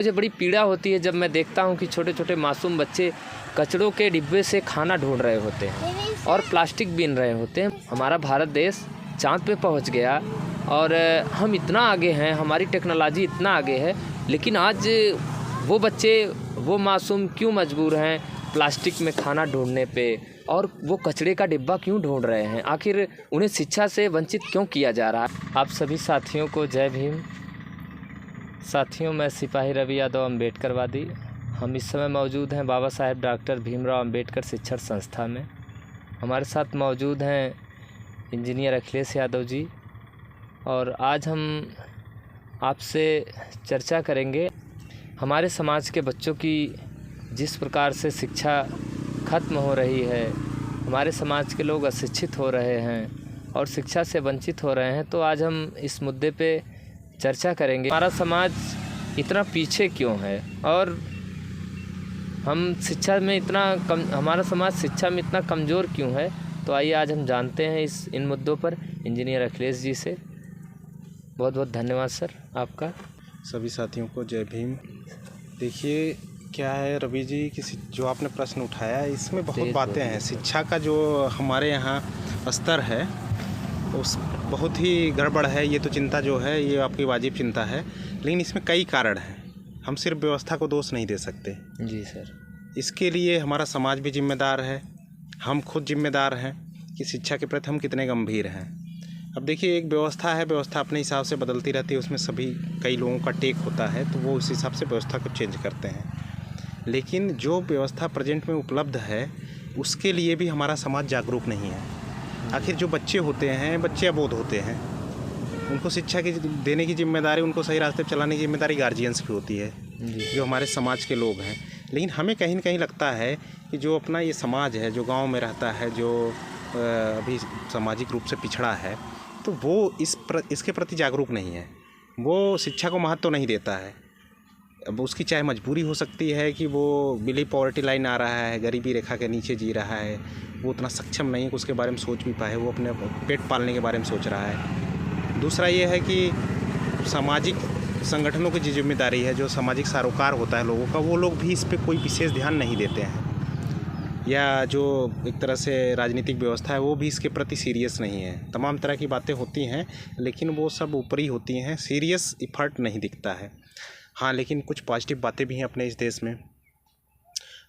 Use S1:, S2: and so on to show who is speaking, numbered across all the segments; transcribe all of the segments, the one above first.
S1: मुझे बड़ी पीड़ा होती है जब मैं देखता हूँ कि छोटे छोटे मासूम बच्चे कचड़ों के डिब्बे से खाना ढूंढ रहे होते हैं और प्लास्टिक बीन रहे होते हैं। हमारा भारत देश चाँद पे पहुँच गया और हम इतना आगे हैं, हमारी टेक्नोलॉजी इतना आगे है, लेकिन आज वो बच्चे, वो मासूम क्यों मजबूर हैं प्लास्टिक में खाना ढूंढने पे, और वो कचड़े का डिब्बा क्यों ढूंढ रहे हैं? आखिर उन्हें शिक्षा से वंचित क्यों किया जा रहा है? आप सभी साथियों को जय भीम। साथियों, मैं सिपाही रवि यादव, अम्बेडकरवादी। हम इस समय मौजूद हैं बाबा साहेब डॉक्टर भीमराव अम्बेडकर शिक्षण संस्था में। हमारे साथ मौजूद हैं इंजीनियर अखिलेश यादव जी, और आज हम आपसे चर्चा करेंगे हमारे समाज के बच्चों की जिस प्रकार से शिक्षा खत्म हो रही है, हमारे समाज के लोग अशिक्षित हो रहे हैं और शिक्षा से वंचित हो रहे हैं। तो आज हम इस मुद्दे पे चर्चा करेंगे, हमारा समाज इतना पीछे क्यों है और हम शिक्षा में इतना कम, हमारा समाज शिक्षा में इतना कमज़ोर क्यों है। तो आइए आज हम जानते हैं इन मुद्दों पर इंजीनियर अखिलेश जी से। बहुत बहुत धन्यवाद सर आपका।
S2: सभी साथियों को जय भीम। देखिए क्या है रवि जी कि जो आपने प्रश्न उठाया इसमें बहुत बातें हैं। शिक्षा का जो हमारे यहाँ स्तर है उस बहुत ही गड़बड़ है। ये तो चिंता जो है ये आपकी वाजिब चिंता है, लेकिन इसमें कई कारण हैं। हम सिर्फ व्यवस्था को दोष नहीं दे सकते।
S1: जी सर।
S2: इसके लिए हमारा समाज भी जिम्मेदार है, हम खुद जिम्मेदार हैं कि शिक्षा के प्रति हम कितने गंभीर हैं। अब देखिए एक व्यवस्था है, व्यवस्था अपने हिसाब से बदलती रहती है, उसमें सभी कई लोगों का टेक होता है, तो वो उस हिसाब से व्यवस्था को चेंज करते हैं। लेकिन जो व्यवस्था प्रेजेंट में उपलब्ध है उसके लिए भी हमारा समाज जागरूक नहीं है। आखिर जो बच्चे होते हैं, बच्चे अबोध होते हैं, उनको शिक्षा की देने की जिम्मेदारी, उनको सही रास्ते पर चलाने की जिम्मेदारी गार्जियंस की होती है, जो हमारे समाज के लोग हैं। लेकिन हमें कहीं न कहीं लगता है कि जो अपना ये समाज है, जो गांव में रहता है, जो अभी सामाजिक रूप से पिछड़ा है, तो वो इसके प्रति जागरूक नहीं है। वो शिक्षा को महत्व नहीं देता है। अब उसकी चाहे मजबूरी हो सकती है कि वो बिलो पॉवर्टी लाइन आ रहा है, गरीबी रेखा के नीचे जी रहा है, वो उतना सक्षम नहीं है कि उसके बारे में सोच भी पाए, वो अपने पेट पालने के बारे में सोच रहा है। दूसरा ये है कि सामाजिक संगठनों की जो जिम्मेदारी है, जो सामाजिक सरोकार होता है लोगों का, वो लोग भी इस पर कोई विशेष ध्यान नहीं देते हैं, या जो एक तरह से राजनीतिक व्यवस्था है वो भी इसके प्रति सीरियस नहीं है। तमाम तरह की बातें होती हैं लेकिन वो सब ऊपरी होती हैं, सीरियस इफ़र्ट नहीं दिखता है। हाँ, लेकिन कुछ पॉजिटिव बातें भी हैं अपने इस देश में।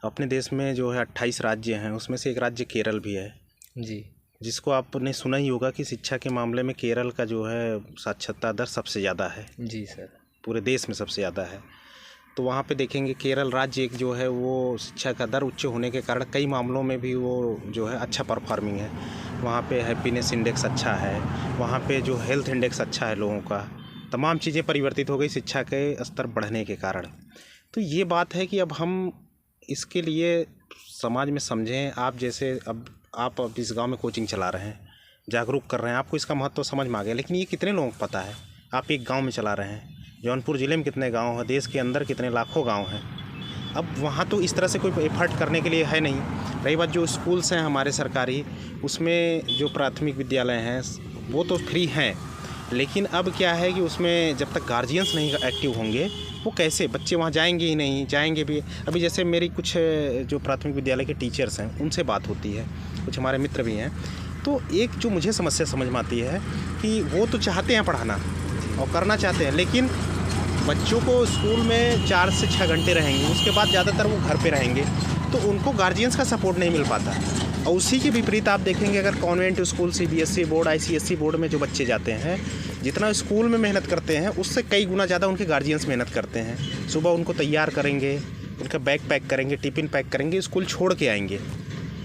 S2: अपने देश में जो है 28 राज्य हैं, उसमें से एक राज्य केरल भी है
S1: जी,
S2: जिसको आपने सुना ही होगा कि शिक्षा के मामले में केरल का जो है साक्षरता दर सबसे ज़्यादा है।
S1: जी सर,
S2: पूरे देश में सबसे ज़्यादा है। तो वहाँ पे देखेंगे केरल राज्य एक जो है वो शिक्षा का दर उच्च होने के कारण कई मामलों में भी वो जो है अच्छा परफॉर्मिंग है। वहाँ पे हैप्पीनेस इंडेक्स अच्छा है, वहाँ पे जो हेल्थ इंडेक्स अच्छा है लोगों का, तमाम चीज़ें परिवर्तित हो गई शिक्षा के स्तर बढ़ने के कारण। तो ये बात है कि अब हम इसके लिए समाज में समझें। आप जैसे अब इस गांव में कोचिंग चला रहे हैं, जागरूक कर रहे हैं, आपको इसका महत्व समझ में आ गया, लेकिन ये कितने लोगों को पता है? आप एक गांव में चला रहे हैं, जौनपुर ज़िले में कितने गांव हैं, देश के अंदर कितने लाखों गांव हैं। अब वहाँ तो इस तरह से कोई एफर्ट करने के लिए है नहीं। रही बात जो स्कूल्स हैं हमारे सरकारी, उसमें जो प्राथमिक विद्यालय हैं वो तो फ्री हैं, लेकिन अब क्या है कि उसमें जब तक गार्जियंस नहीं एक्टिव होंगे वो कैसे बच्चे वहाँ जाएंगे ही नहीं। जाएंगे भी, अभी जैसे मेरी कुछ जो प्राथमिक विद्यालय के टीचर्स हैं उनसे बात होती है, कुछ हमारे मित्र भी हैं, तो एक जो मुझे समस्या समझ में आती है कि वो तो चाहते हैं पढ़ाना और करना चाहते हैं, लेकिन बच्चों को स्कूल में 4 से 6 घंटे रहेंगे, उसके बाद ज़्यादातर वो घर पे रहेंगे, तो उनको गार्जियंस का सपोर्ट नहीं मिल पाता। और उसी के विपरीत आप देखेंगे अगर convent school, CBSE board, ICSE board में जो बच्चे जाते हैं, जितना स्कूल में मेहनत करते हैं उससे कई गुना ज़्यादा उनके गार्जियंस मेहनत करते हैं। सुबह उनको तैयार करेंगे, उनका बैग पैक करेंगे, टिफ़िन पैक करेंगे, स्कूल छोड़ के आएंगे,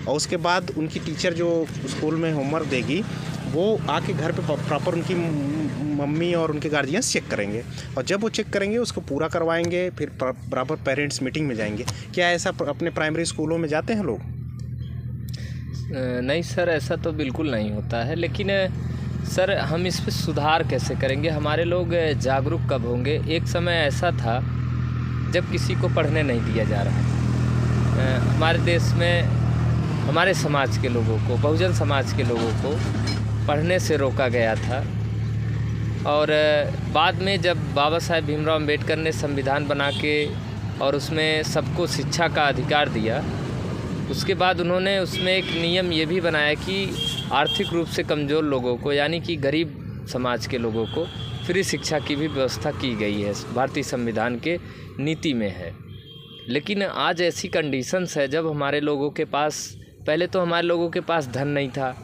S2: और उसके बाद उनकी टीचर जो स्कूल में होमवर्क देगी वो आके घर पे प्रॉपर उनकी मम्मी और उनके गार्जियंस चेक करेंगे, और जब वो चेक करेंगे उसको पूरा करवाएंगे, फिर बराबर पेरेंट्स मीटिंग में जाएंगे। क्या ऐसा अपने प्राइमरी स्कूलों में जाते हैं लोग?
S1: नहीं सर, ऐसा तो बिल्कुल नहीं होता है। लेकिन सर हम इस पे सुधार कैसे करेंगे? हमारे लोग जागरूक कब होंगे? एक समय ऐसा था जब किसी को पढ़ने नहीं दिया जा रहा है। हमारे देश में हमारे समाज के लोगों को, बहुजन समाज के लोगों को पढ़ने से रोका गया था, और बाद में जब बाबा साहेब भीमराव अम्बेडकर ने संविधान बना के और उसमें सबको शिक्षा का अधिकार दिया, उसके बाद उन्होंने उसमें एक नियम ये भी बनाया कि आर्थिक रूप से कमज़ोर लोगों को, यानी कि गरीब समाज के लोगों को फ्री शिक्षा की भी व्यवस्था की गई है, भारतीय संविधान के नीति में है। लेकिन आज ऐसी कंडीशंस है जब हमारे लोगों के पास, पहले तो हमारे लोगों के पास धन नहीं था,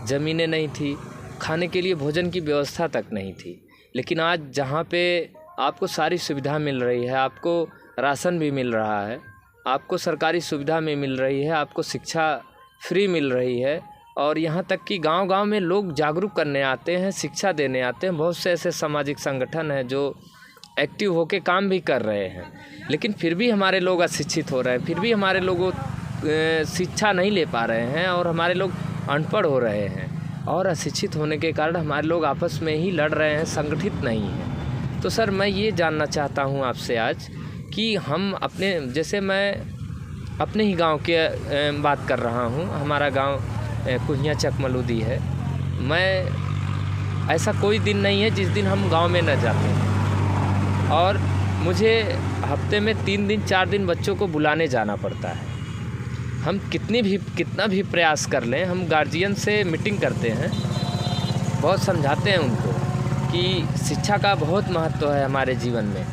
S1: ज़मीनें नहीं थी, खाने के लिए भोजन की व्यवस्था तक नहीं थी। लेकिन आज जहाँ पे आपको सारी सुविधा मिल रही है, आपको राशन भी मिल रहा है, आपको सरकारी सुविधा में मिल रही है, आपको शिक्षा फ्री मिल रही है, और यहाँ तक कि गांव-गांव में लोग जागरूक करने आते हैं, शिक्षा देने आते हैं। बहुत से ऐसे सामाजिक संगठन हैं जो एक्टिव होकर काम भी कर रहे हैं, लेकिन फिर भी हमारे लोग अशिक्षित हो रहे हैं, फिर भी हमारे लोगों शिक्षा नहीं ले पा रहे हैं, और हमारे लोग अनपढ़ हो रहे हैं, और अशिक्षित होने के कारण हमारे लोग आपस में ही लड़ रहे हैं, संगठित नहीं हैं। तो सर, मैं ये जानना चाहता हूँ आपसे आज कि हम अपने, जैसे मैं अपने ही गांव के बात कर रहा हूँ, हमारा गांव कुहिया चकमलूदी है। मैं, ऐसा कोई दिन नहीं है जिस दिन हम गांव में न जाते हैं, और मुझे हफ्ते में 3 दिन 4 दिन बच्चों को बुलाने जाना पड़ता है। हम कितना भी प्रयास कर लें, हम गार्जियन से मीटिंग करते हैं, बहुत समझाते हैं उनको कि शिक्षा का बहुत महत्व है हमारे जीवन में।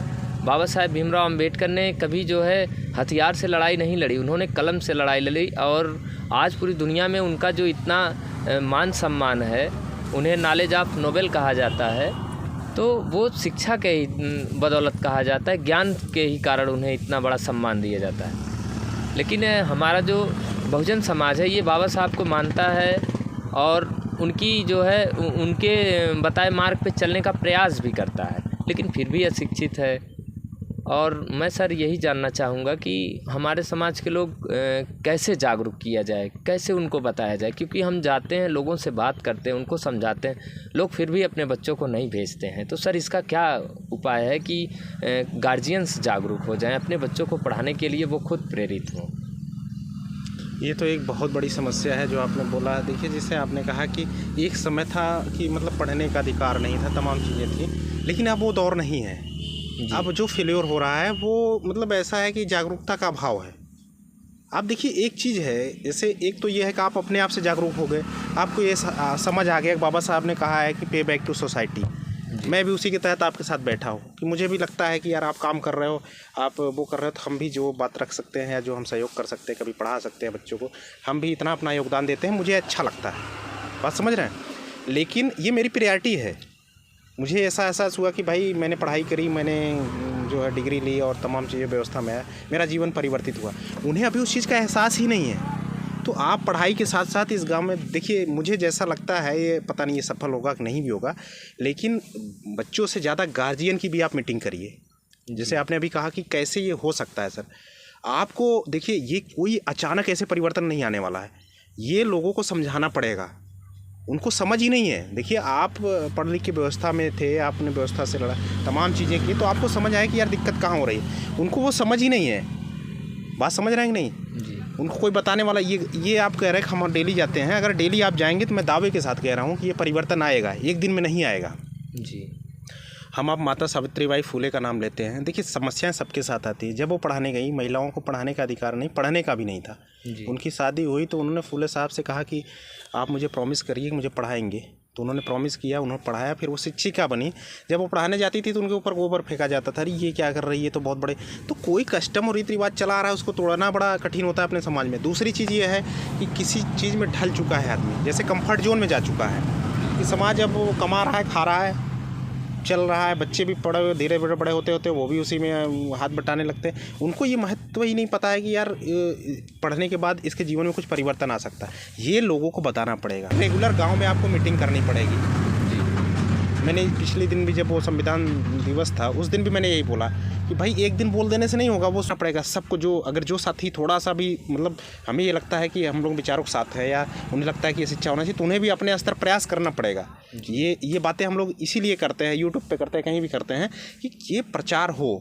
S1: बाबा साहेब भीमराव अम्बेडकर ने कभी जो है हथियार से लड़ाई नहीं लड़ी, उन्होंने कलम से लड़ाई लड़ी, और आज पूरी दुनिया में उनका जो इतना मान सम्मान है, उन्हें नॉलेज ऑफ नोबेल कहा जाता है, तो वो शिक्षा के ही बदौलत कहा जाता है, ज्ञान के ही कारण उन्हें इतना बड़ा सम्मान दिया जाता है। लेकिन हमारा जो बहुजन समाज है ये बाबा साहब को मानता है, और उनकी जो है उनके बताए मार्ग पे चलने का प्रयास भी करता है, लेकिन फिर भी अशिक्षित है। और मैं सर यही जानना चाहूँगा कि हमारे समाज के लोग कैसे जागरूक किया जाए, कैसे उनको बताया जाए, क्योंकि हम जाते हैं, लोगों से बात करते हैं, उनको समझाते हैं, लोग फिर भी अपने बच्चों को नहीं भेजते हैं। तो सर, इसका क्या उपाय है कि गार्जियंस जागरूक हो जाएं, अपने बच्चों को पढ़ाने के लिए वो खुद प्रेरित हों?
S2: ये तो एक बहुत बड़ी समस्या है जो आपने बोला। देखिए, जैसे आपने कहा कि एक समय था कि मतलब पढ़ने का अधिकार नहीं था, तमाम चीज़ें थी, लेकिन अब वो दौर नहीं है। अब जो फेल्योर हो रहा है वो मतलब ऐसा है कि जागरूकता का अभाव है। आप देखिए, एक चीज़ है, जैसे एक तो ये है कि आप अपने आप से जागरूक हो गए, आपको ये समझ आ गया कि बाबा साहब ने कहा है कि पे बैक टू सोसाइटी। मैं भी उसी के तहत आपके साथ बैठा हूँ कि मुझे भी लगता है कि यार आप काम कर रहे हो, आप वो कर रहे हो, तो हम भी जो बात रख सकते हैं या जो हम सहयोग कर सकते हैं, कभी पढ़ा सकते हैं बच्चों को, हम भी इतना अपना योगदान देते हैं, मुझे अच्छा लगता है। बात समझ रहे हैं? लेकिन ये मेरी प्रायोरिटी है। मुझे ऐसा एहसास हुआ कि भाई मैंने पढ़ाई करी, मैंने जो है डिग्री ली और तमाम चीज़ें व्यवस्था में आया, मेरा जीवन परिवर्तित हुआ। उन्हें अभी उस चीज़ का एहसास ही नहीं है। तो आप पढ़ाई के साथ साथ इस गांव में देखिए, मुझे जैसा लगता है, ये पता नहीं ये सफल होगा कि नहीं भी होगा, लेकिन बच्चों से ज़्यादा गार्जियन की भी आप मीटिंग करिए। जैसे आपने अभी कहा कि कैसे ये हो सकता है सर, आपको देखिए, ये कोई अचानक ऐसे परिवर्तन नहीं आने वाला है, ये लोगों को समझाना पड़ेगा। उनको समझ ही नहीं है। देखिए, आप पढ़ लिख के व्यवस्था में थे, आपने व्यवस्था से लड़ा, तमाम चीज़ें की, तो आपको समझ आया कि यार दिक्कत कहाँ हो रही है। उनको वो समझ ही नहीं है। बात समझ रहे हैं कि नहीं जी? उनको कोई बताने वाला, ये आप कह रहे हैं कि हम डेली जाते हैं, अगर डेली आप जाएंगे तो मैं दावे के साथ कह रहा हूँ कि ये परिवर्तन आएगा, एक दिन में नहीं आएगा जी। हम आप माता सावित्रीबाई फुले का नाम लेते हैं। देखिए, समस्याएं सबके साथ आती है। जब वो पढ़ाने गई, महिलाओं को पढ़ाने का अधिकार नहीं, पढ़ने का भी नहीं था। उनकी शादी हुई तो उन्होंने फुले साहब से कहा कि आप मुझे प्रॉमिस करिए कि मुझे पढ़ाएंगे। तो उन्होंने प्रॉमिस किया, उन्होंने पढ़ाया, फिर वो शिक्षिका बनी। जब वो पढ़ाने जाती थी तो उनके ऊपर गोबर फेंका जाता था, अरे ये क्या कर रही है, तो बहुत बड़े, तो कोई कस्टम और रीति रिवाज चला आ रहा है, उसको तोड़ना बड़ा कठिन होता है अपने समाज में। दूसरी चीज़ ये है कि किसी चीज़ में ढल चुका है आदमी, जैसे कंफर्ट जोन में जा चुका है कि समाज अब वो कमा रहा है, खा रहा है, चल रहा है, बच्चे भी पढ़े, धीरे धीरे बड़े होते होते वो भी उसी में हाथ बटाने लगते हैं। उनको ये महत्व ही नहीं पता है कि यार पढ़ने के बाद इसके जीवन में कुछ परिवर्तन आ सकता है। ये लोगों को बताना पड़ेगा। रेगुलर गांव में आपको मीटिंग करनी पड़ेगी। मैंने पिछले दिन भी, जब वो संविधान दिवस था, उस दिन भी मैंने यही बोला कि भाई एक दिन बोल देने से नहीं होगा, वो पड़ेगा सबको। जो अगर जो साथी थोड़ा सा भी, मतलब हमें ये लगता है कि हम लोग विचारों के साथ है, या उन्हें लगता है कि ये शिक्षा होना चाहिए, तो उन्हें भी अपने स्तर प्रयास करना पड़ेगा। ये बातें हम लोग इसीलिए करते हैं, यूट्यूब पे करते हैं, कहीं भी करते हैं, कि ये प्रचार हो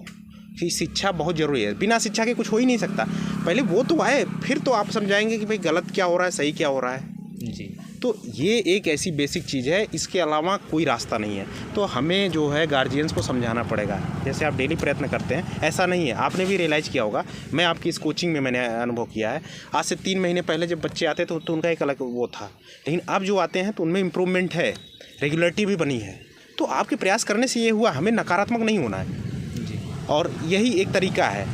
S2: कि शिक्षा बहुत ज़रूरी है। बिना शिक्षा के कुछ हो ही नहीं सकता। पहले वो तो आए, फिर तो आप समझाएंगे कि भाई गलत क्या हो रहा है, सही क्या हो रहा है जी। तो ये एक ऐसी बेसिक चीज़ है, इसके अलावा कोई रास्ता नहीं है। तो हमें जो है गार्जियंस को समझाना पड़ेगा। जैसे आप डेली प्रयत्न करते हैं, ऐसा नहीं है, आपने भी रियलाइज़ किया होगा, मैं आपकी इस कोचिंग में मैंने अनुभव किया है। आज से 3 महीने पहले जब बच्चे आते तो उनका एक अलग वो था, लेकिन अब जो आते हैं तो उनमें इम्प्रूवमेंट है, रेगुलरिटी भी बनी है। तो आपके प्रयास करने से ये हुआ, हमें नकारात्मक नहीं होना है जी। और यही एक तरीका है।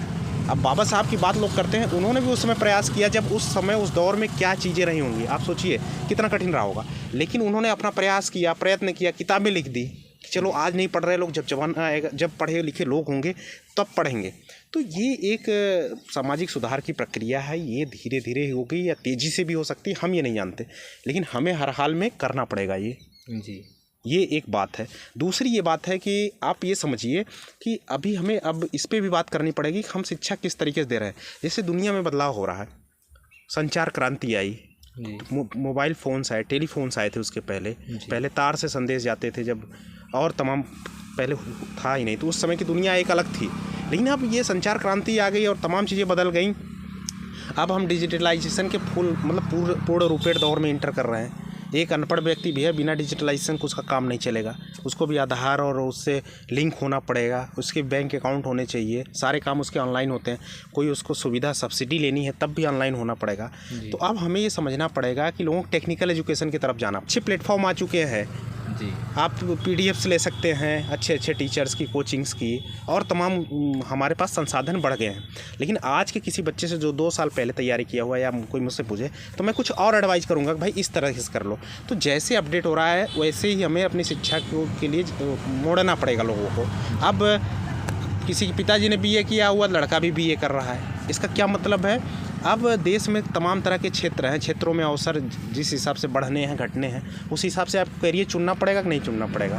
S2: अब बाबा साहब की बात लोग करते हैं, उन्होंने भी उस समय प्रयास किया, जब उस समय उस दौर में क्या चीज़ें रही होंगी, आप सोचिए कितना कठिन रहा होगा। लेकिन उन्होंने अपना प्रयास किया, प्रयत्न किया, किताबें लिख दी कि चलो आज नहीं पढ़ रहे लोग, जब जमाना आएगा, जब पढ़े लिखे लोग होंगे तब पढ़ेंगे। तो ये एक सामाजिक सुधार की प्रक्रिया है, ये धीरे धीरे होगी या तेज़ी से भी हो सकती है, हम ये नहीं जानते, लेकिन हमें हर हाल में करना पड़ेगा ये जी। ये एक बात है। दूसरी ये बात है कि आप ये समझिए कि अभी हमें अब इस पे भी बात करनी पड़ेगी कि हम शिक्षा किस तरीके से दे रहे हैं। जैसे दुनिया में बदलाव हो रहा है, संचार क्रांति आई, मोबाइल फ़ोन्स आए, टेलीफोन्स आए थे उसके पहले तार से संदेश जाते थे जब, और तमाम पहले था ही नहीं, तो उस समय की दुनिया एक अलग थी। लेकिन अब ये संचार क्रांति आ गई और तमाम चीज़ें बदल गई। अब हम डिजिटलाइजेशन के पूर्ण रूपेण दौर में इंटर कर रहे हैं। एक अनपढ़ व्यक्ति भी है, बिना डिजिटलाइजेशन को उसका काम नहीं चलेगा, उसको भी आधार और उससे लिंक होना पड़ेगा, उसके बैंक अकाउंट होने चाहिए, सारे काम उसके ऑनलाइन होते हैं। कोई उसको सुविधा सब्सिडी लेनी है तब भी ऑनलाइन होना पड़ेगा। तो अब हमें ये समझना पड़ेगा कि लोगों को टेक्निकल एजुकेशन की तरफ जाना। अच्छे प्लेटफॉर्म आ चुके हैं जी, आप PDFs ले सकते हैं अच्छे टीचर्स की, कोचिंग्स की, और तमाम हमारे पास संसाधन बढ़ गए हैं। लेकिन आज के किसी बच्चे से जो 2 साल पहले तैयारी किया हुआ या कोई मुझसे पूछे तो मैं कुछ और एडवाइस करूंगा कि भाई इस तरह से कर लो। तो जैसे अपडेट हो रहा है वैसे ही हमें अपनी शिक्षा के लिए मोड़ना पड़ेगा लोगों को। अब किसी के पिताजी ने BA किया हुआ, लड़का भी BA कर रहा है, इसका क्या मतलब है? अब देश में तमाम तरह के क्षेत्र हैं, क्षेत्रों में अवसर जिस हिसाब से बढ़ने हैं, घटने हैं, उस हिसाब से आपको करियर चुनना पड़ेगा कि नहीं चुनना पड़ेगा।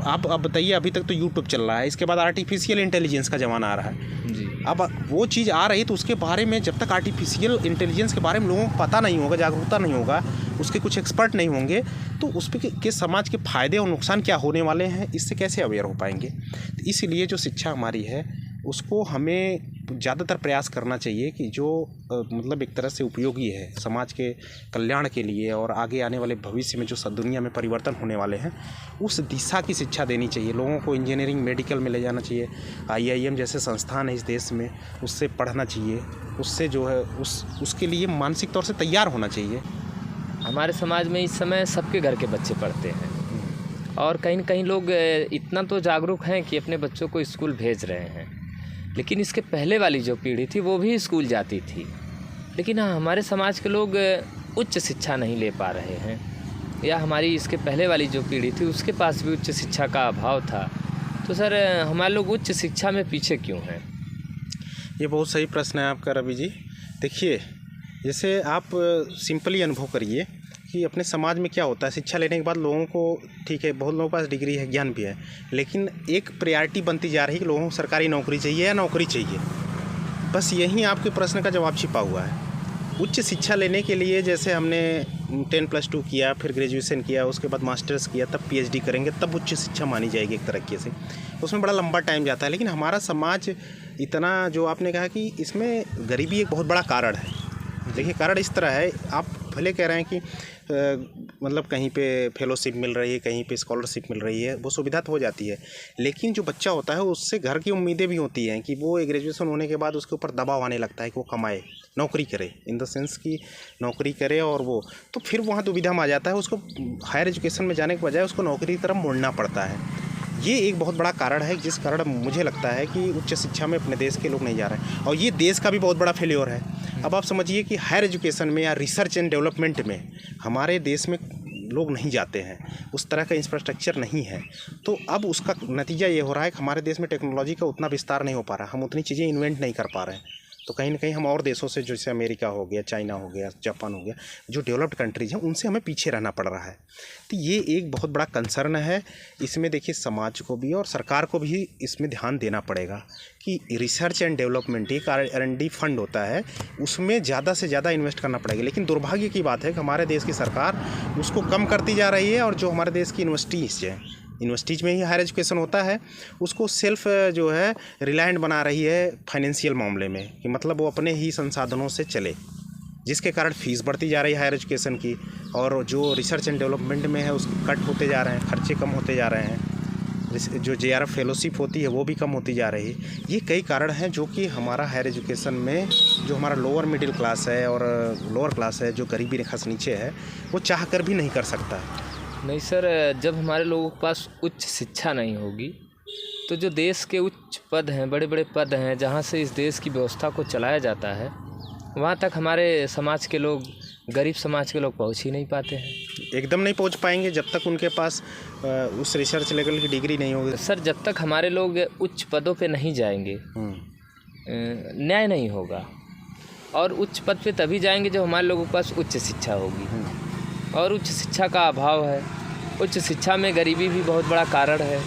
S2: आप बताइए, अभी तक तो यूट्यूब चल रहा है, इसके बाद आर्टिफिशियल इंटेलिजेंस का ज़माना आ रहा है जी। अब वो चीज़ आ रही, तो उसके बारे में जब तक आर्टिफिशियल इंटेलिजेंस के बारे में लोगों को पता नहीं होगा, जागरूकता नहीं होगा, उसके कुछ एक्सपर्ट नहीं होंगे, तो उस पर के समाज के फ़ायदे और नुकसान क्या होने वाले हैं, इससे कैसे अवेयर हो पाएंगे। तो इसलिए जो शिक्षा हमारी है उसको हमें ज़्यादातर प्रयास करना चाहिए कि जो मतलब एक तरह से उपयोगी है समाज के कल्याण के लिए और आगे आने वाले भविष्य में जो दुनिया में परिवर्तन होने वाले हैं, उस दिशा की शिक्षा देनी चाहिए। लोगों को इंजीनियरिंग, मेडिकल में ले जाना चाहिए, IIM जैसे संस्थान है इस देश में, उससे पढ़ना चाहिए, उससे जो है उसके लिए मानसिक तौर से तैयार होना चाहिए।
S1: हमारे समाज में इस समय सबके घर के बच्चे पढ़ते हैं और कहीं न कहीं लोग इतना तो जागरूक हैं कि अपने बच्चों को स्कूल भेज रहे हैं। लेकिन इसके पहले वाली जो पीढ़ी थी वो भी स्कूल जाती थी, लेकिन हमारे समाज के लोग उच्च शिक्षा नहीं ले पा रहे हैं, या हमारी इसके पहले वाली जो पीढ़ी थी उसके पास भी उच्च शिक्षा का अभाव था। तो सर, हमारे लोग उच्च शिक्षा में पीछे क्यों हैं?
S2: ये बहुत सही प्रश्न है आपका रवि जी। देखिए, जैसे आप सिंपली अनुभव करिए कि अपने समाज में क्या होता है, शिक्षा लेने के बाद लोगों को, ठीक है बहुत लोगों के पास डिग्री है, ज्ञान भी है, लेकिन एक प्रायोरिटी बनती जा रही है कि लोगों को सरकारी नौकरी चाहिए या नौकरी चाहिए। बस यही आपके प्रश्न का जवाब छिपा हुआ है। उच्च शिक्षा लेने के लिए जैसे हमने 10+2 किया, फिर ग्रेजुएशन किया, उसके बाद मास्टर्स किया, तब PhD करेंगे, तब उच्च शिक्षा मानी जाएगी एक तरीके से। उसमें बड़ा लंबा टाइम जाता है। लेकिन हमारा समाज इतना, जो आपने कहा कि इसमें गरीबी एक बहुत बड़ा कारण है। देखिए, कारण इस तरह है, आप भले कह रहे हैं कि मतलब कहीं पे फेलोशिप मिल रही है, कहीं पे स्कॉलरशिप मिल रही है, वो सुविधा तो हो जाती है, लेकिन जो बच्चा होता है उससे घर की उम्मीदें भी होती हैं कि वो ग्रेजुएशन होने के बाद उसके ऊपर दबाव आने लगता है कि वो कमाए, नौकरी करे, इन द सेंस कि नौकरी करे, और वो तो फिर वहाँ दुविधा में आ जाता है। उसको हायर एजुकेशन में जाने के बजाय उसको नौकरी की तरफ मुड़ना पड़ता है। ये एक बहुत बड़ा कारण है, जिस कारण मुझे लगता है कि उच्च शिक्षा में अपने देश के लोग नहीं जा रहे हैं, और ये देश का भी बहुत बड़ा फेल्योर है। अब आप समझिए कि हायर एजुकेशन में या रिसर्च एंड डेवलपमेंट में हमारे देश में लोग नहीं जाते हैं, उस तरह का इंफ्रास्ट्रक्चर नहीं है। तो अब उसका नतीजा ये हो रहा है कि हमारे देश में टेक्नोलॉजी का उतना विस्तार नहीं हो पा रहा, हम उतनी चीज़ें इन्वेंट नहीं कर पा रहे हैं। तो कहीं ना कहीं हम और देशों से, जैसे अमेरिका हो गया, चाइना हो गया, जापान हो गया, जो डेवलप्ड कंट्रीज हैं, उनसे हमें पीछे रहना पड़ रहा है। तो ये एक बहुत बड़ा कंसर्न है। इसमें देखिए, समाज को भी और सरकार को भी इसमें ध्यान देना पड़ेगा कि रिसर्च एंड डेवलपमेंट, एक R&D फंड होता है, उसमें ज़्यादा से ज़्यादा इन्वेस्ट करना पड़ेगा। लेकिन दुर्भाग्य की बात है कि हमारे देश की सरकार उसको कम करती जा रही है, और जो हमारे देश की यूनिवर्सिटीज़ में ही हायर एजुकेशन होता है, उसको सेल्फ जो है रिलायंट बना रही है फाइनेंशियल मामले में, कि मतलब वो अपने ही संसाधनों से चले। जिसके कारण फीस बढ़ती जा रही है हायर एजुकेशन की, और जो रिसर्च एंड डेवलपमेंट में है उसके कट होते जा रहे हैं, खर्चे कम होते जा रहे हैं, जो JRF फेलोशिप होती है वो भी कम होती जा रही है। ये कई कारण हैं जो कि हमारा हायर एजुकेशन में जो हमारा लोअर मिडिल क्लास है और लोअर क्लास है, जो गरीबी रेखा से नीचे है, वो चाह कर भी नहीं कर सकता।
S1: नहीं सर, जब हमारे लोगों के पास उच्च शिक्षा नहीं होगी तो जो देश के उच्च पद हैं, बड़े बड़े पद हैं, जहाँ से इस देश की व्यवस्था को चलाया जाता है, वहाँ तक हमारे समाज के लोग, गरीब समाज के लोग पहुँच ही नहीं पाते हैं।
S2: एकदम नहीं पहुँच पाएंगे जब तक उनके पास उस रिसर्च लेवल की डिग्री नहीं होगी।
S1: सर, जब तक हमारे लोग उच्च पदों पे नहीं जाएंगे न्याय नहीं होगा, और उच्च पद पे तभी जाएंगे जब हमारे लोगों के पास उच्च शिक्षा होगी, और उच्च शिक्षा का अभाव है। उच्च शिक्षा में गरीबी भी बहुत बड़ा कारण है।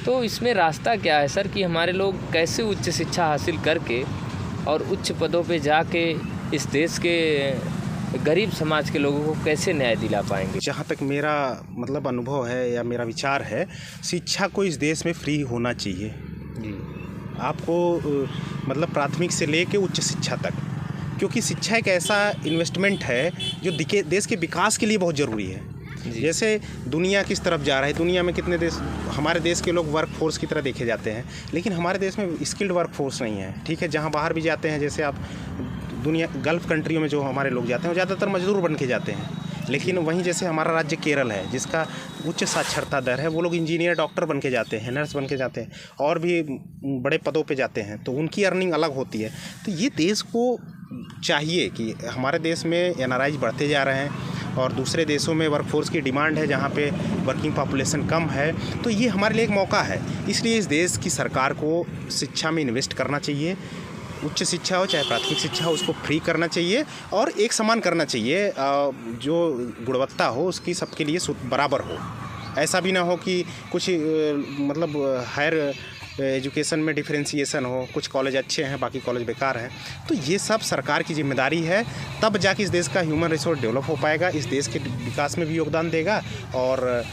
S1: तो इसमें रास्ता क्या है सर कि हमारे लोग कैसे उच्च शिक्षा हासिल करके और उच्च पदों पे जाके इस देश के गरीब समाज के लोगों को कैसे न्याय दिला पाएंगे?
S2: जहाँ तक मेरा मतलब अनुभव है या मेरा विचार है, शिक्षा को इस देश में फ्री होना चाहिए जी। आपको मतलब प्राथमिक से लेके उच्च शिक्षा तक, क्योंकि शिक्षा एक ऐसा इन्वेस्टमेंट है जो देश के विकास के लिए बहुत ज़रूरी है। जैसे दुनिया किस तरफ जा रहा है, दुनिया में कितने देश, हमारे देश के लोग वर्क फोर्स की तरह देखे जाते हैं, लेकिन हमारे देश में स्किल्ड वर्क फोर्स नहीं है। ठीक है, जहाँ बाहर भी जाते हैं, जैसे आप दुनिया गल्फ़ कंट्रियों में जो हमारे लोग जाते हैं वो ज़्यादातर मजदूर बन के जाते हैं, लेकिन वहीं जैसे हमारा राज्य केरल है जिसका उच्च साक्षरता दर है, वो लोग इंजीनियर, डॉक्टर बन के जाते हैं, नर्स बन के जाते हैं, और भी बड़े पदों पे जाते हैं, तो उनकी अर्निंग अलग होती है। तो ये देश को चाहिए कि हमारे देश में NRIs बढ़ते जा रहे हैं और दूसरे देशों में वर्कफोर्स की डिमांड है जहाँ पे वर्किंग पॉपुलेशन कम है, तो ये हमारे लिए एक मौका है। इसलिए इस देश की सरकार को शिक्षा में इन्वेस्ट करना चाहिए। उच्च शिक्षा हो चाहे प्राथमिक शिक्षा हो, उसको फ्री करना चाहिए और एक समान करना चाहिए, जो गुणवत्ता हो उसकी सबके लिए बराबर हो। ऐसा भी ना हो कि कुछ मतलब हायर एजुकेशन में डिफरेंशिएशन हो, कुछ कॉलेज अच्छे हैं बाकी कॉलेज बेकार हैं। तो ये सब सरकार की जिम्मेदारी है, तब जाके इस देश का ह्यूमन रिसोर्स डेवलप हो पाएगा, इस देश के विकास में भी योगदान देगा और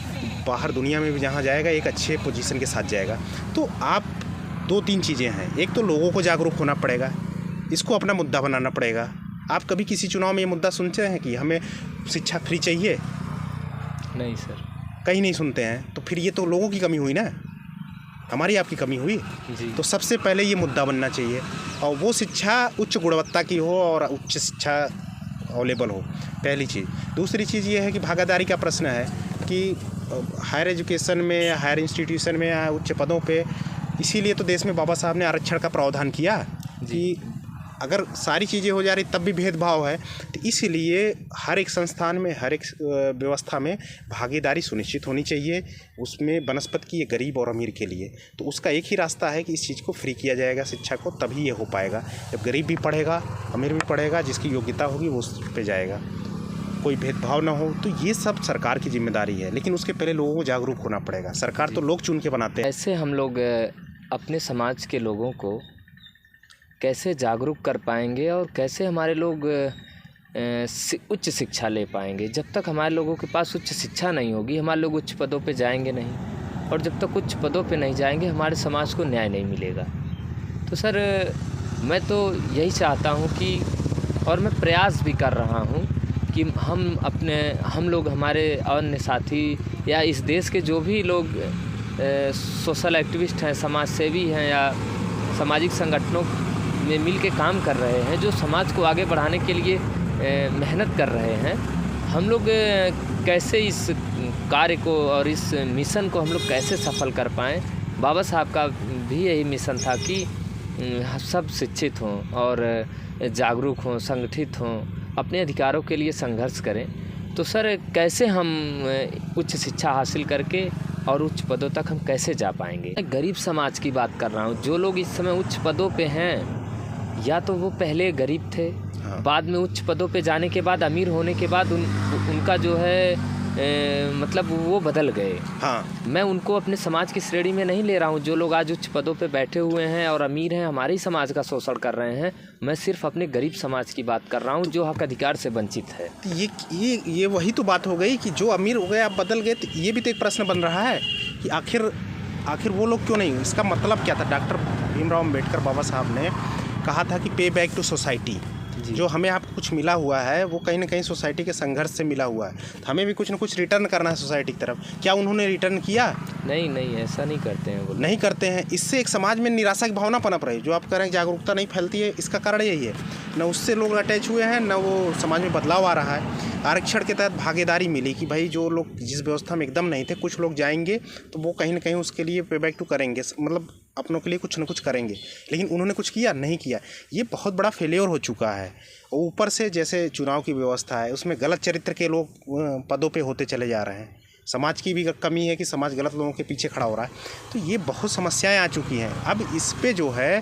S2: बाहर दुनिया में भी जहाँ जाएगा एक अच्छे पोजीशन के साथ जाएगा। तो आप 2-3 चीज़ें हैं। एक तो लोगों को जागरूक होना पड़ेगा, इसको अपना मुद्दा बनाना पड़ेगा। आप कभी किसी चुनाव में ये मुद्दा सुनते हैं कि हमें शिक्षा फ्री चाहिए?
S1: नहीं सर,
S2: कहीं नहीं सुनते हैं। तो फिर ये तो लोगों की कमी हुई ना, हमारी आपकी कमी हुई
S1: जी।
S2: तो सबसे पहले ये मुद्दा बनना चाहिए, और वो शिक्षा उच्च गुणवत्ता की हो और उच्च शिक्षा अवेलेबल हो, पहली चीज़। दूसरी चीज़ ये है कि भागीदारी का प्रश्न है कि हायर एजुकेशन में, हायर इंस्टीट्यूशन में या उच्च पदों पे, इसीलिए तो देश में बाबा साहब ने आरक्षण का प्रावधान किया कि अगर सारी चीज़ें हो जा रही तब भी भेदभाव है, तो इसीलिए हर एक संस्थान में, हर एक व्यवस्था में भागीदारी सुनिश्चित होनी चाहिए। उसमें बनस्पत की ये गरीब और अमीर के लिए, तो उसका एक ही रास्ता है कि इस चीज़ को फ्री किया जाएगा शिक्षा को, तभी ये हो पाएगा। जब गरीब भी पढ़ेगा, अमीर भी पढ़ेगा, जिसकी योग्यता होगी वो उस पे जाएगा, कोई भेदभाव ना हो। तो ये सब सरकार की जिम्मेदारी है, लेकिन उसके पहले लोगों को जागरूक होना पड़ेगा। सरकार तो लोग चुन के बनाते हैं।
S1: ऐसे हम लोग अपने समाज के लोगों को कैसे जागरूक कर पाएंगे और कैसे हमारे लोग उच्च शिक्षा ले पाएंगे? जब तक हमारे लोगों के पास उच्च शिक्षा नहीं होगी, हमारे लोग उच्च पदों पे जाएंगे नहीं, और जब तक उच्च पदों पे नहीं जाएंगे हमारे समाज को न्याय नहीं मिलेगा। तो सर, मैं तो यही चाहता हूँ कि, और मैं प्रयास भी कर रहा हूँ कि हम लोग, हमारे अन्य साथी या इस देश के जो भी लोग सोशल एक्टिविस्ट हैं, समाज सेवी हैं या सामाजिक संगठनों में मिल के काम कर रहे हैं, जो समाज को आगे बढ़ाने के लिए मेहनत कर रहे हैं, हम लोग कैसे इस कार्य को और इस मिशन को हम लोग कैसे सफल कर पाएँ। बाबा साहब का भी यही मिशन था कि सब शिक्षित हों और जागरूक हों, संगठित हों, अपने अधिकारों के लिए संघर्ष करें। तो सर, कैसे हम उच्च शिक्षा हासिल करके और उच्च पदों तक हम कैसे जा पाएंगे? मैं गरीब समाज की बात कर रहा हूँ। जो लोग इस समय उच्च पदों पे हैं, या तो वो पहले गरीब थे, बाद में उच्च पदों पे जाने के बाद, अमीर होने के बाद उनका जो है मतलब वो बदल गए। मैं उनको अपने समाज की श्रेणी में नहीं ले रहा हूँ। जो लोग आज उच्च पदों पे बैठे हुए हैं और अमीर हैं, हमारे ही समाज का शोषण कर रहे हैं। मैं सिर्फ अपने गरीब समाज की बात कर रहा हूँ जो हक अधिकार से वंचित है।
S2: ये वही तो बात हो गई कि जो अमीर हो गए, आप बदल गए। तो ये भी तो एक प्रश्न बन रहा है कि आखिर वो लोग क्यों नहीं? इसका मतलब क्या था? डॉक्टर भीमराव अम्बेडकर बाबा साहब ने कहा था कि पे बैक टू सोसाइटी, जो हमें आपको कुछ मिला हुआ है वो कहीं ना कहीं सोसाइटी के संघर्ष से मिला हुआ है, तो हमें भी कुछ ना कुछ रिटर्न करना है सोसाइटी की तरफ। क्या उन्होंने रिटर्न किया?
S1: नहीं, ऐसा नहीं करते हैं वो।
S2: नहीं करते हैं। इससे एक समाज में निराशा की भावना पनप रही है। जो आप कह रहे हैं जागरूकता नहीं फैलती है, इसका कारण यही है, न उससे लोग अटैच हुए हैं, न वो समाज में बदलाव आ रहा है। आरक्षण के तहत भागीदारी मिली कि भाई जो लोग जिस व्यवस्था में एकदम नहीं थे, कुछ लोग जाएंगे तो वो कहीं ना कहीं उसके लिए पे बैक टू करेंगे, मतलब अपनों के लिए कुछ ना कुछ करेंगे। लेकिन उन्होंने कुछ किया नहीं किया, ये बहुत बड़ा फेलियर हो चुका है। और ऊपर से जैसे चुनाव की व्यवस्था है, उसमें गलत चरित्र के लोग पदों पे होते चले जा रहे हैं। समाज की भी कमी है कि समाज गलत लोगों के पीछे खड़ा हो रहा है। तो ये बहुत समस्याएं आ चुकी हैं। अब इस पे जो है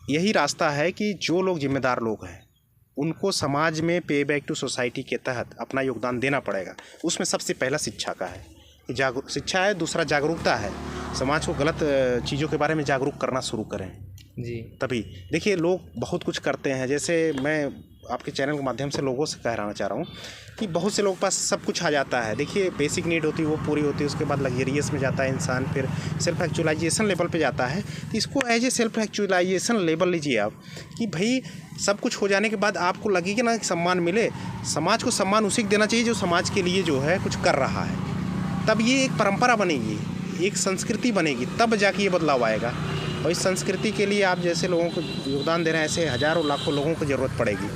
S2: यही रास्ता है कि जो लोग जिम्मेदार लोग हैं उनको समाज में पे बैक टू सोसाइटी के तहत अपना योगदान देना पड़ेगा। उसमें सबसे पहला शिक्षा का है, शिक्षा है, दूसरा जागरूकता है। समाज को गलत चीज़ों के बारे में जागरूक करना शुरू करें
S1: जी।
S2: तभी देखिए लोग बहुत कुछ करते हैं। जैसे मैं आपके चैनल के माध्यम से लोगों से कहना चाह रहा हूँ कि बहुत से लोगों के पास सब कुछ आ जाता है। देखिए बेसिक नीड होती है वो पूरी होती है, उसके बाद लग्जरियस में जाता है इंसान, फिर सेल्फ एक्चुअलाइजेशन लेवल पे जाता है। तो इसको as a self actualization level लीजिए आप कि भाई सब कुछ हो जाने के बाद आपको लगेगा ना कि सम्मान मिले। समाज को सम्मान उसी को देना चाहिए जो समाज के लिए जो है कुछ कर रहा है। तब ये एक परंपरा बनेगी, एक संस्कृति बनेगी, तब जाके ये बदलाव आएगा। और इस संस्कृति के लिए आप जैसे लोगों को योगदान दे रहे हैं, ऐसे हज़ारों लाखों लोगों को ज़रूरत पड़ेगी,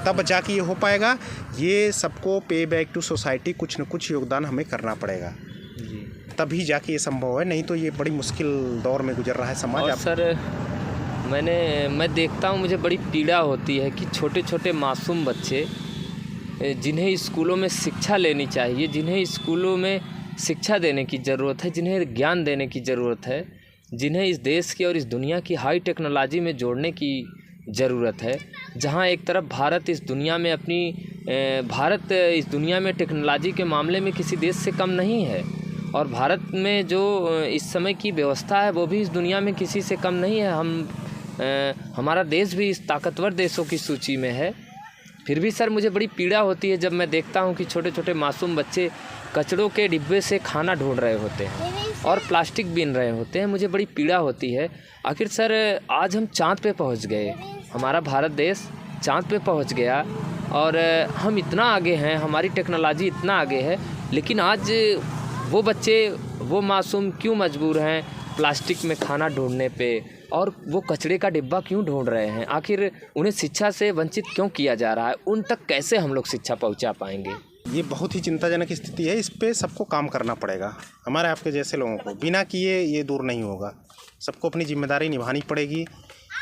S2: तब जाके ये हो पाएगा। ये सबको पे बैक टू सोसाइटी कुछ न कुछ योगदान हमें करना पड़ेगा
S1: जी,
S2: तभी जाके ये संभव है। नहीं तो ये बड़ी मुश्किल दौर में गुजर रहा है समाज।
S1: और सर मैं देखता हूँ, मुझे बड़ी पीड़ा होती है कि छोटे छोटे मासूम बच्चे जिन्हें स्कूलों में शिक्षा लेनी चाहिए, जिन्हें स्कूलों में शिक्षा देने की ज़रूरत है, जिन्हें ज्ञान देने की ज़रूरत है, जिन्हें इस देश की और इस दुनिया की हाई टेक्नोलॉजी में जोड़ने की ज़रूरत है। जहां एक तरफ भारत इस दुनिया में टेक्नोलॉजी के मामले में किसी देश से कम नहीं है, और भारत में जो इस समय की व्यवस्था है वो भी इस दुनिया में किसी से कम नहीं है। हमारा देश भी इस ताकतवर देशों की सूची में है। फिर भी सर मुझे बड़ी पीड़ा होती है जब मैं देखता हूं कि छोटे छोटे मासूम बच्चे कचड़ों के डिब्बे से खाना ढूंढ रहे होते हैं और प्लास्टिक बीन रहे होते हैं। मुझे बड़ी पीड़ा होती है। आखिर सर आज हम चाँद पे पहुंच गए, हमारा भारत देश चाँद पे पहुंच गया और हम इतना आगे हैं, हमारी टेक्नोलॉजी इतना आगे है, लेकिन आज वो बच्चे, वो मासूम क्यों मजबूर हैं प्लास्टिक में खाना ढूंढने पे, और वो कचड़े का डिब्बा क्यों ढूंढ रहे हैं? आखिर उन्हें शिक्षा से वंचित क्यों किया जा रहा है? उन तक कैसे हम लोग शिक्षा पहुंचा पाएंगे?
S2: ये बहुत ही चिंताजनक स्थिति है। इस पे सबको काम करना पड़ेगा, हमारे आपके जैसे लोगों को। बिना किए ये दूर नहीं होगा। सबको अपनी जिम्मेदारी निभानी पड़ेगी।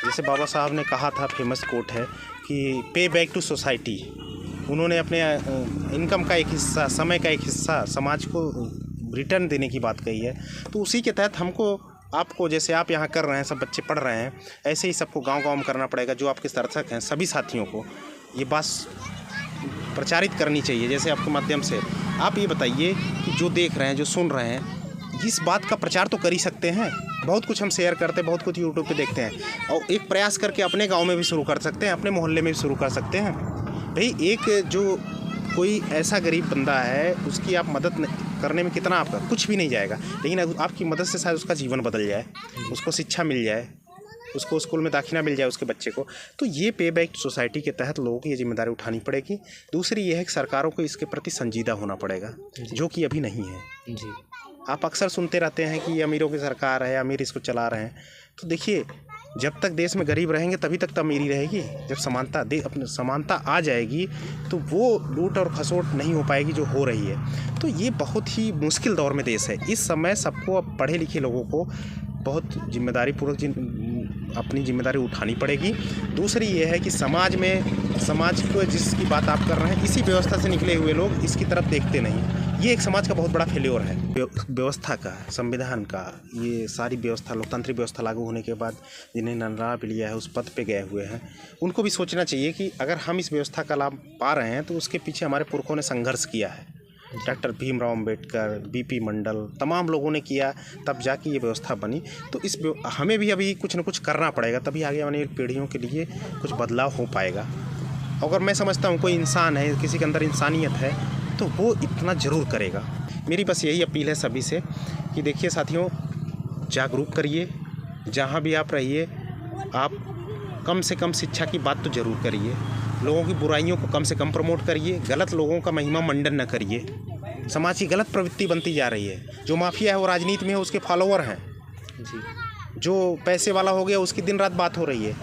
S2: जैसे बाबा साहब ने कहा था, फेमस कोट है कि पे बैक टू सोसाइटी। उन्होंने अपने इनकम का एक हिस्सा, समय का एक हिस्सा समाज को रिटर्न देने की बात कही है। तो उसी के तहत हमको, आपको, जैसे आप यहाँ कर रहे हैं, सब बच्चे पढ़ रहे हैं, ऐसे ही सबको गांव-गांव में करना पड़ेगा। जो आपके दर्शक हैं सभी साथियों को ये बात प्रचारित करनी चाहिए। जैसे आपके माध्यम से आप ये बताइए कि जो देख रहे हैं, जो सुन रहे हैं, इस बात का प्रचार तो कर ही सकते हैं। बहुत कुछ हम शेयर करते हैं, बहुत कुछ यूट्यूब पे देखते हैं, और एक प्रयास करके अपने गांव में भी शुरू कर सकते हैं, अपने मोहल्ले में भी शुरू कर सकते हैं। भाई एक जो कोई ऐसा गरीब बंदा है, उसकी आप मदद करने में कितना आपका कुछ भी नहीं जाएगा, लेकिन आपकी मदद से शायद उसका जीवन बदल जाए, उसको शिक्षा मिल जाए, उसको स्कूल में दाखिला मिल जाए उसके बच्चे को। तो ये पे बैक सोसाइटी के तहत लोगों की ये जिम्मेदारी उठानी पड़ेगी। दूसरी ये है कि सरकारों को इसके प्रति संजीदा होना पड़ेगा, जो कि अभी नहीं है
S1: जी।
S2: आप अक्सर सुनते रहते हैं कि अमीरों की सरकार है, अमीर इसको चला रहे हैं। तो देखिए, जब तक देश में गरीब रहेंगे तभी तक तो अमीरी रहेगी। जब समानता आ जाएगी तो वो लूट और खसोट नहीं हो पाएगी जो हो रही है। तो ये बहुत ही मुश्किल दौर में देश है। इस समय सबको, अब पढ़े लिखे लोगों को बहुत जिम्मेदारीपूर्वक अपनी जिम्मेदारी उठानी पड़ेगी। दूसरी ये है कि समाज को, जिसकी बात आप कर रहे हैं, इसी व्यवस्था से निकले हुए लोग इसकी तरफ देखते नहीं। ये एक समाज का बहुत बड़ा फेल्योर है। व्यवस्था का, संविधान का, ये सारी व्यवस्था, लोकतांत्रिक व्यवस्था लागू होने के बाद जिन्हें लाभ लिया है, उस पद पे गए हुए हैं, उनको भी सोचना चाहिए कि अगर हम इस व्यवस्था का लाभ पा रहे हैं तो उसके पीछे हमारे पुरखों ने संघर्ष किया है। डॉक्टर भीमराव अंबेडकर, बीपी मंडल, तमाम लोगों ने किया, तब जाके ये व्यवस्था बनी। तो हमें भी अभी कुछ न कुछ करना पड़ेगा, तभी आगे आने वाली पीढ़ियों के लिए कुछ बदलाव हो पाएगा। अगर मैं समझता हूँ कोई इंसान है, किसी के अंदर इंसानियत है, तो वो इतना ज़रूर करेगा। मेरी बस यही अपील है सभी से कि देखिए साथियों, जागरूक करिए, जहाँ भी आप रहिए, आप कम से कम शिक्षा की बात तो ज़रूर करिए, लोगों की बुराइयों को कम से कम प्रमोट करिए, गलत लोगों का महिमा मंडन न करिए। समाज की गलत प्रवृत्ति बनती जा रही है। जो माफिया है वो राजनीति में है, उसके फॉलोअर हैं
S1: जी।
S2: जो पैसे वाला हो गया उसकी दिन रात बात हो रही है,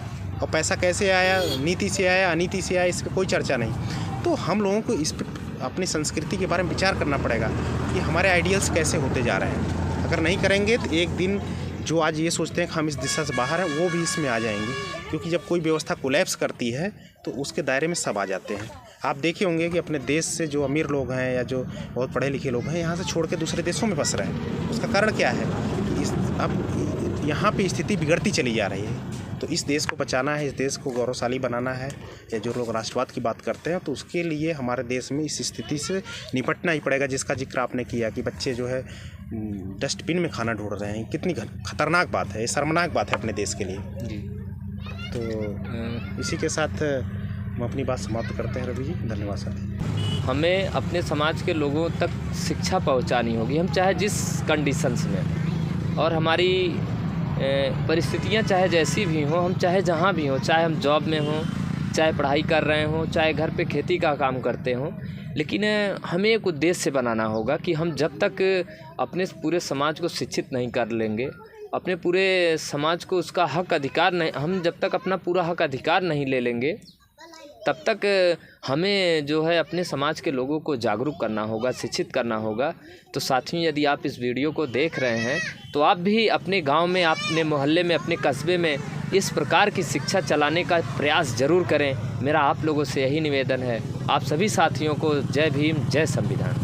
S2: और पैसा कैसे आया, नीति से आया, अनीति से आया, इस पर कोई चर्चा नहीं। तो हम लोगों को इस पर अपनी संस्कृति के बारे में विचार करना पड़ेगा कि हमारे आइडियल्स कैसे होते जा रहे हैं। अगर नहीं करेंगे तो एक दिन जो आज ये सोचते हैं कि हम इस दिशा से बाहर हैं, वो भी इसमें आ जाएंगे। क्योंकि जब कोई व्यवस्था कोलैप्स करती है तो उसके दायरे में सब आ जाते हैं। आप देखे होंगे कि अपने देश से जो अमीर लोग हैं या जो बहुत पढ़े लिखे लोग हैं, यहाँ से छोड़ के दूसरे देशों में बस रहे हैं। उसका कारण क्या है कि अब यहाँ पे स्थिति बिगड़ती चली जा रही है। तो इस देश को बचाना है, इस देश को गौरवशाली बनाना है, या जो लोग राष्ट्रवाद की बात करते हैं, तो उसके लिए हमारे देश में इस स्थिति से निपटना ही पड़ेगा जिसका जिक्र आपने किया कि बच्चे जो है डस्टबिन में खाना ढूंढ रहे हैं। कितनी खतरनाक बात है, शर्मनाक बात है अपने देश के लिए
S1: जी।
S2: तो इसी के साथ हम अपनी बात समाप्त करते हैं। रवि जी, धन्यवाद सर।
S1: हमें अपने समाज के लोगों तक शिक्षा पहुंचानी होगी, हम चाहे जिस कंडीशंस में, और हमारी परिस्थितियां चाहे जैसी भी हों, हम चाहे जहां भी हों, चाहे हम जॉब में हों, चाहे पढ़ाई कर रहे हों, चाहे घर पे खेती का काम करते हों, लेकिन हमें एक उद्देश्य बनाना होगा कि हम जब तक अपने पूरे समाज को शिक्षित नहीं कर लेंगे, अपने पूरे समाज को उसका हक अधिकार नहीं, हम जब तक अपना पूरा हक अधिकार नहीं ले लेंगे, तब तक हमें जो है अपने समाज के लोगों को जागरूक करना होगा, शिक्षित करना होगा। तो साथियों, यदि आप इस वीडियो को देख रहे हैं तो आप भी अपने गांव में, अपने मोहल्ले में, अपने कस्बे में इस प्रकार की शिक्षा चलाने का प्रयास ज़रूर करें। मेरा आप लोगों से यही निवेदन है। आप सभी साथियों को जय भीम, जय संविधान।